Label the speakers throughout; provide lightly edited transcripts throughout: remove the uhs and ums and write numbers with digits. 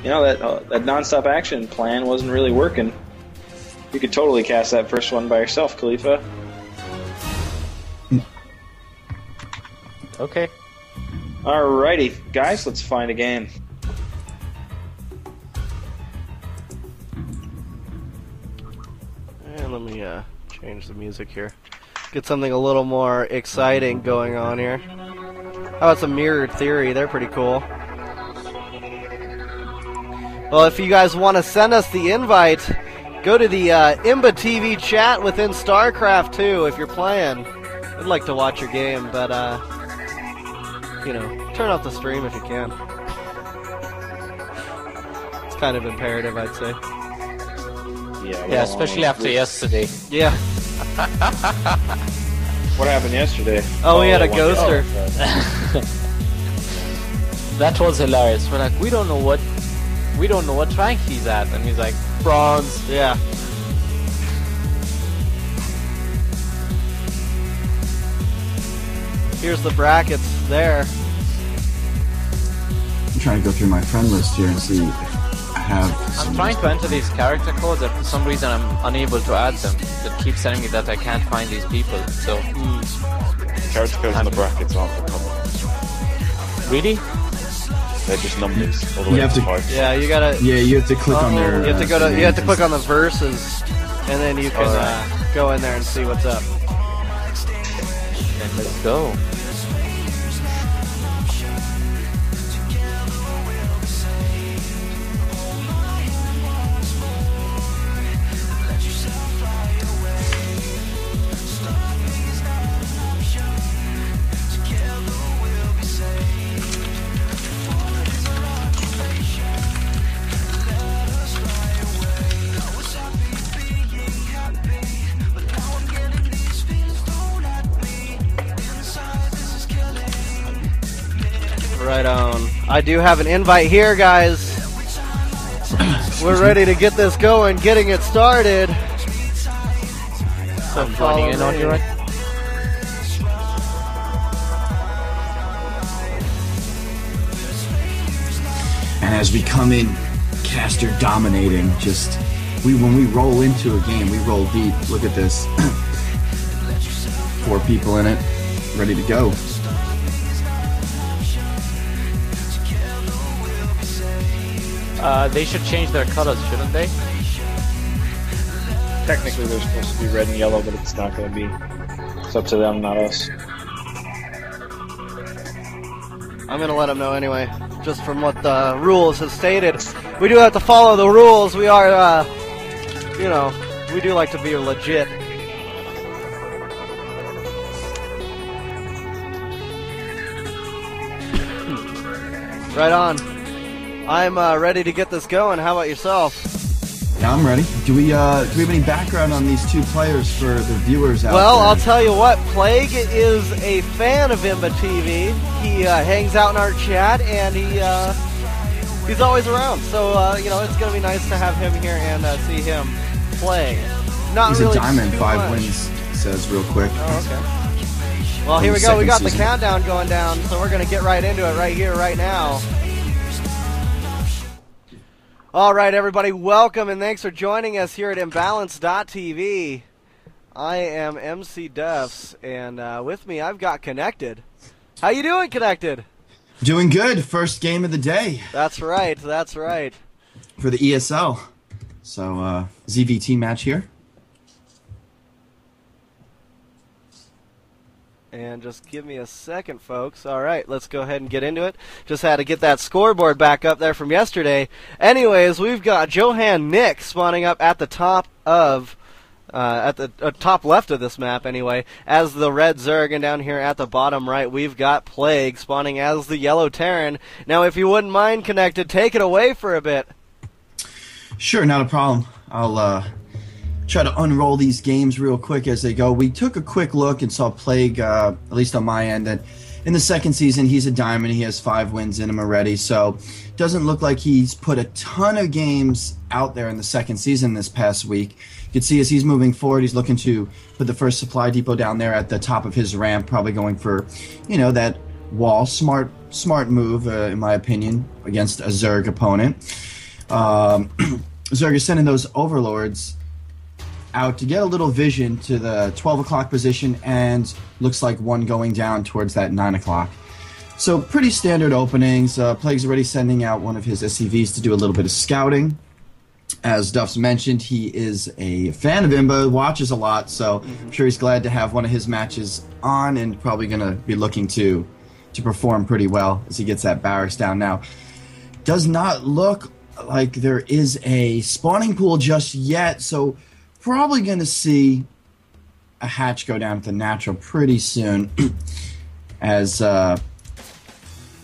Speaker 1: that nonstop action plan wasn't really working. You could totally cast that first one by yourself, Khalifa.
Speaker 2: Okay.
Speaker 1: Alrighty, guys, let's find a game.
Speaker 3: And let me change the music here. Get something a little more exciting going on here. How about some Mirrored Theory? They're pretty cool. Well, if you guys want to send us the invite, go to the IMBAtv chat within StarCraft 2 if you're playing. I'd like to watch your game, but, turn off the stream if you can. It's kind of imperative, I'd say.
Speaker 2: Yeah, especially after yesterday.
Speaker 3: Yeah.
Speaker 1: What happened yesterday?
Speaker 3: Oh, we had a ghoster.
Speaker 2: That was hilarious. We're like, we don't know what rank he's at, and he's like, bronze.
Speaker 3: Yeah. Here's the brackets there.
Speaker 4: I'm trying to go through my friend list here and see if I have.
Speaker 2: I'm trying to enter these character codes, and for some reason I'm unable to add them. It keeps telling me that I can't find these people. So
Speaker 5: character codes in the brackets aren't the common.
Speaker 2: Really?
Speaker 5: They're just numbers. All the way to 5.
Speaker 3: Yeah, you gotta.
Speaker 4: Yeah, you have to click on their.
Speaker 3: You have to go to. You have to click on the verses, and then you can go in there and see what's up.
Speaker 2: And let's go.
Speaker 3: Right on. I do have an invite here, guys. We're ready to get this going, getting it started.
Speaker 2: I'm joining in on you, right?
Speaker 4: And as we come in, caster dominating. When we roll into a game, we roll deep. Look at this. 4 people in it, ready to go.
Speaker 2: They should change their colors, shouldn't they?
Speaker 1: Technically, they're supposed to be red and yellow, but it's not going to be. It's up to them, not us.
Speaker 3: I'm going to let them know anyway, just from what the rules have stated. We do have to follow the rules. We are, we do like to be legit. Right on. I'm ready to get this going. How about yourself?
Speaker 4: Yeah, I'm ready. Do we have any background on these 2 players for the viewers out there?
Speaker 3: Well, I'll tell you what. Plague is a fan of IMBAtv. He hangs out in our chat, and he's always around. So it's going to be nice to have him here and see him play.
Speaker 4: He's really a diamond, 5 wins, says real quick.
Speaker 3: Oh, okay. Well, here we go. We got the countdown going down, so we're going to get right into it right here, right now. All right, everybody, welcome and thanks for joining us here at IMBAtv. I am MC Duffs, and with me I've got Connected. How you doing, Connected?
Speaker 4: Doing good. First game of the day.
Speaker 3: That's right. That's right.
Speaker 4: For the ESL. So, ZVT match here.
Speaker 3: And just give me a second, folks. All right, let's go ahead and get into it. Just had to get that scoreboard back up there from yesterday. Anyways, we've got Johan Nick spawning up at the top of, at the top left of this map anyway, as the red Zerg, and down here at the bottom right, we've got Plague spawning as the yellow Terran. Now, if you wouldn't mind, Connected, take it away for a bit.
Speaker 4: Sure, not a problem. I'll try to unroll these games real quick as they go. We took a quick look and saw Plague, at least on my end, that in the second season he's a diamond. He has 5 wins in him already, so doesn't look like he's put a ton of games out there in the second season this past week. You can see as he's moving forward, he's looking to put the first supply depot down there at the top of his ramp, probably going for, that wall. Smart smart move, in my opinion, against a Zerg opponent. Zerg is sending those Overlords out to get a little vision to the 12 o'clock position, and looks like one going down towards that 9 o'clock. So pretty standard openings. Plague's already sending out one of his SCVs to do a little bit of scouting. As Duff's mentioned, he is a fan of IMBA, watches a lot, so I'm sure he's glad to have one of his matches on, and probably going to be looking to perform pretty well as he gets that barracks down now. Does not look like there is a spawning pool just yet, so probably going to see a hatch go down at the natural pretty soon as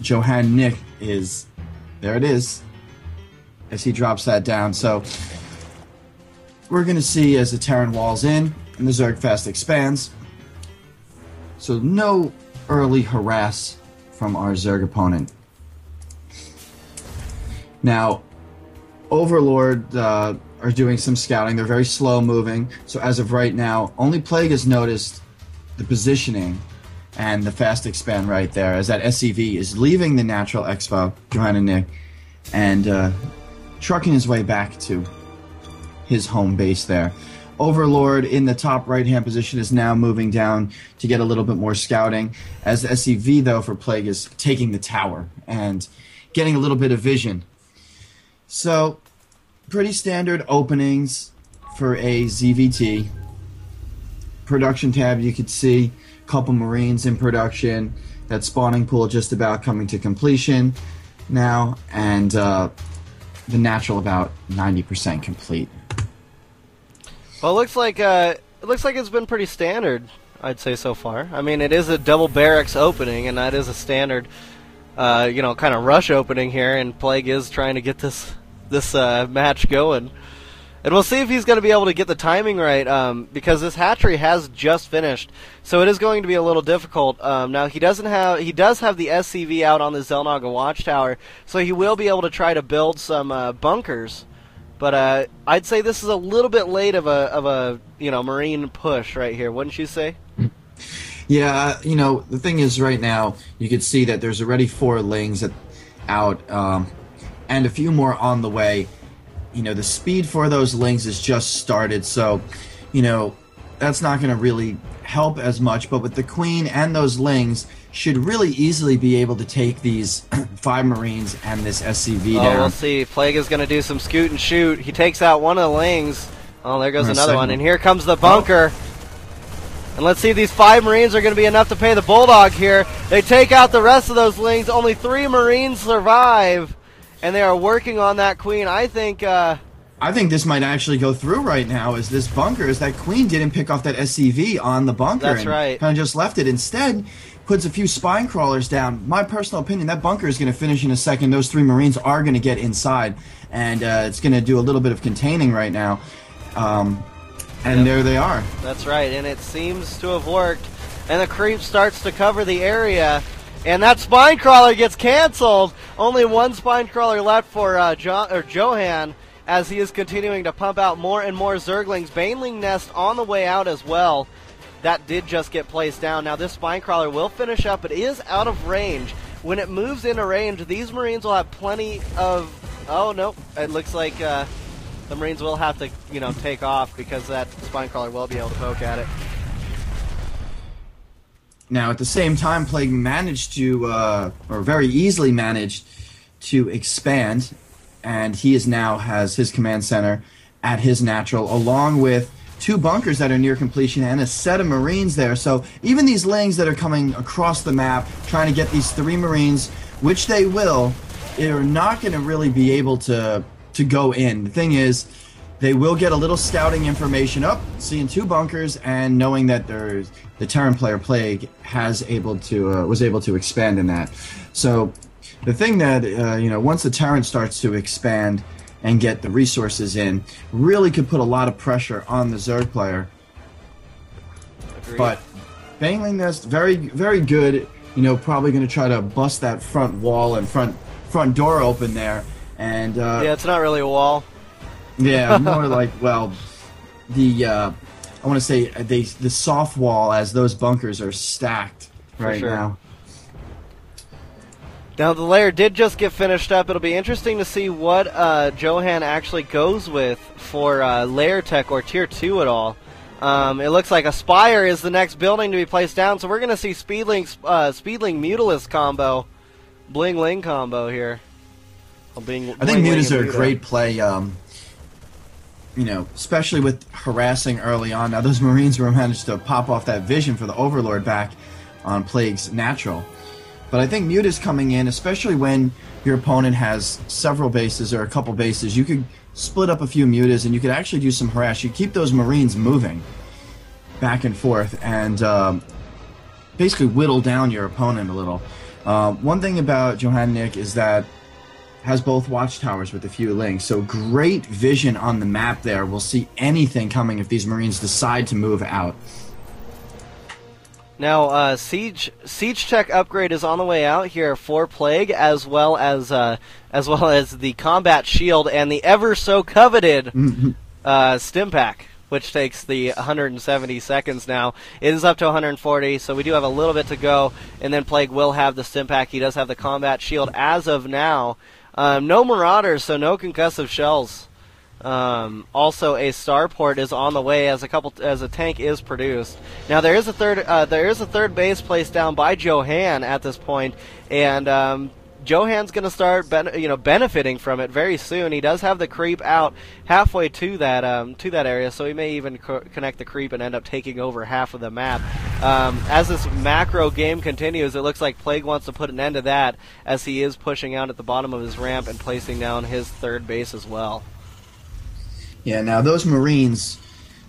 Speaker 4: Johan Nick is, there it is, as he drops that down. So we're going to see as the Terran walls in and the Zerg fast expands. So no early harass from our Zerg opponent. Now, Overlord are doing some scouting. They're very slow moving. So as of right now, only Plague has noticed the positioning and the fast expand right there, as that SCV is leaving the natural expo, Johanna Nick, and trucking his way back to his home base there. Overlord in the top right-hand position is now moving down to get a little bit more scouting, as the SCV, though, for Plague is taking the tower and getting a little bit of vision. So, pretty standard openings for a ZVT. Production tab, you could see a couple Marines in production. That spawning pool just about coming to completion now, and the natural about 90% complete.
Speaker 3: Well, it looks like it's been pretty standard, I'd say, so far. I mean, it is a double barracks opening, and that is a standard, kind of rush opening here. And Plague is trying to get this match going, and we'll see if he's going to be able to get the timing right, because this hatchery has just finished, so it is going to be a little difficult. Now he does have the SCV out on the Zelnaga Watchtower, so he will be able to try to build some bunkers. But I'd say this is a little bit late of a Marine push right here, wouldn't you say?
Speaker 4: Yeah, the thing is, right now you can see that there's already 4 lings out, and a few more on the way. The speed for those lings has just started, so that's not going to really help as much. But with the Queen and those lings, should really easily be able to take these 5 Marines and this SCV down.
Speaker 3: We'll see. Plague is going to do some scoot and shoot. He takes out one of the lings. Oh, there goes another one. And here comes the bunker. And let's see if these 5 Marines are going to be enough to pay the Bulldog here. They take out the rest of those lings. Only 3 Marines survive, and they are working on that Queen. I think
Speaker 4: this might actually go through right now, as this bunker, is that Queen didn't pick off that SCV on the bunker.
Speaker 3: That's
Speaker 4: and
Speaker 3: right.
Speaker 4: Kind of just left it. Instead, puts a few spine crawlers down. My personal opinion, that bunker is going to finish in a second. Those 3 Marines are going to get inside, and it's going to do a little bit of containing right now. And there they are.
Speaker 3: That's right, and it seems to have worked. And the creep starts to cover the area, and that spine crawler gets canceled. Only 1 spine crawler left for Johan, as he is continuing to pump out more and more Zerglings. Baneling Nest on the way out as well. That did just get placed down. Now this spine crawler will finish up. It is out of range. When it moves into range, these Marines will have plenty of... Oh, no. It looks like the Marines will have to, take off, because that spine crawler will be able to poke at it.
Speaker 4: Now, at the same time, Plague managed to, or very easily managed to expand, and he now has his command center at his natural, along with 2 bunkers that are near completion and a set of Marines there. So even these lings that are coming across the map, trying to get these 3 Marines, which they will, they're not going to really be able to go in. The thing is, they will get a little scouting information up, seeing 2 bunkers, and knowing that there's the Terran player Plague was able to expand in that. So the thing that once the Terran starts to expand and get the resources in, really could put a lot of pressure on the Zerg player. Agreed. But Baneling Nest, very, very good. Probably going to try to bust that front wall and front door open there. And
Speaker 3: yeah, it's not really a wall.
Speaker 4: Yeah, more like, well, I want to say the soft wall, as those bunkers are stacked right now.
Speaker 3: Now, the layer did just get finished up. It'll be interesting to see what Johan actually goes with for layer tech or tier 2 at all. It looks like a Spire is the next building to be placed down, so we're going to see Speedling Mutalisk combo, Bling Ling combo here.
Speaker 4: I think mutas are a great play, you know, especially with harassing early on. Now, those Marines were managed to pop off that vision for the Overlord back on Plague's natural. But I think mutas coming in, especially when your opponent has several bases or a couple bases, you could split up a few mutas and you could actually do some harass. You keep those Marines moving back and forth and basically whittle down your opponent a little. One thing about Johan Nick is that has both watchtowers with a few links, so great vision on the map there. We'll see anything coming if these Marines decide to move out.
Speaker 3: Now, siege tech upgrade is on the way out here for Plague, as well as the combat shield and the ever so coveted stim pack, which takes the 170 seconds now. It is up to 140, so we do have a little bit to go, and then Plague will have the stim pack. He does have the combat shield as of now. No Marauders, so no concussive shells. Also, a starport is on the way as a tank is produced. Now there is a third base placed down by Johan at this point, and Johan's going to start benefiting from it very soon. He does have the creep out halfway to that area, so he may even connect the creep and end up taking over half of the map. As this macro game continues, it looks like Plague wants to put an end to that as he is pushing out at the bottom of his ramp and placing down his third base as well.
Speaker 4: Yeah, now those Marines,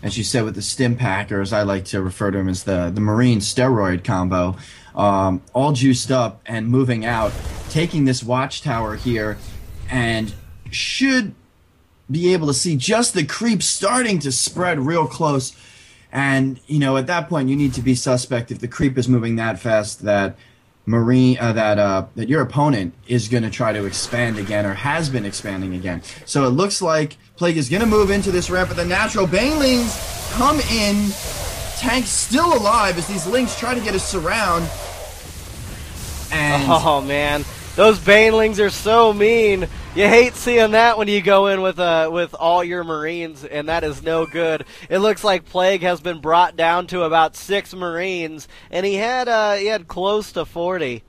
Speaker 4: as you said with the stim pack, or as I like to refer to them as the Marine steroid combo, all juiced up and moving out, taking this watchtower here, and should be able to see just the creep starting to spread real close. And, you know, at that point you need to be suspect if the creep is moving that fast that that your opponent is going to try to expand again or has been expanding again. So it looks like Plague is going to move into this ramp, but the natural banelings come in. Tank still alive as these links try to get a surround. And
Speaker 3: oh man, those banelings are so mean. You hate seeing that when you go in with all your Marines, and that is no good. It looks like Plague has been brought down to about 6 Marines, and he had close to 40.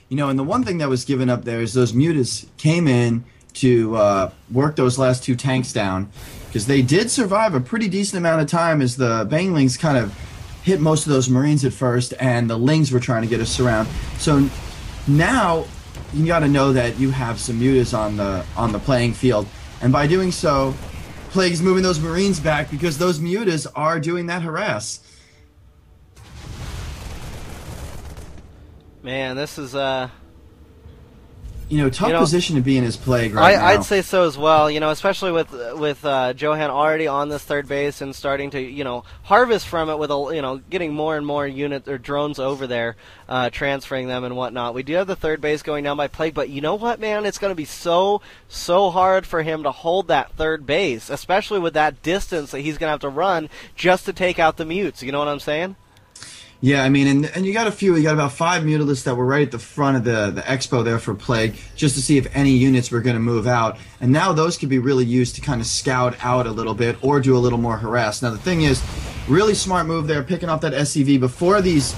Speaker 4: You know, and the one thing that was given up there is those mutas came in to work those last 2 tanks down, because they did survive a pretty decent amount of time as the banelings kind of hit most of those Marines at first, and the lings were trying to get us around. So now you got to know that you have some mutas on the playing field, and by doing so, Plague's moving those Marines back because those mutas are doing that harass.
Speaker 3: Man, this is
Speaker 4: tough position to be in his Plague right now.
Speaker 3: I'd say so as well. You know, especially with Johan already on this third base and starting to harvest from it with getting more and more units or drones over there, transferring them and whatnot. We do have the third base going down by Plague, but you know what, man? It's going to be so hard for him to hold that third base, especially with that distance that he's going to have to run just to take out the mutes. You know what I'm saying?
Speaker 4: Yeah, I mean, and you got about 5 mutalisks that were right at the front of the expo there for Plague, just to see if any units were going to move out. And now those could be really used to kind of scout out a little bit or do a little more harass. Now the thing is, really smart move there, picking off that SCV before these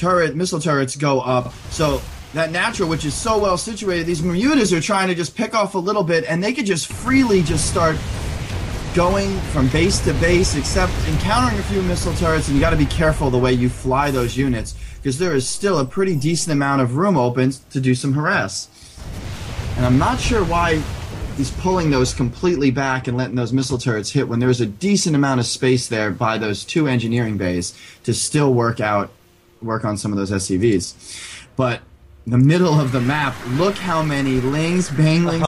Speaker 4: missile turrets go up. So that natural, which is so well situated, these mutas are trying to just pick off a little bit, and they could just freely just start going from base to base, except encountering a few missile turrets, and you got to be careful the way you fly those units, because there is still a pretty decent amount of room open to do some harass. And I'm not sure why he's pulling those completely back and letting those missile turrets hit when there's a decent amount of space there by those 2 engineering bays to still work on some of those SCVs. But the middle of the map, look how many lings, banelings,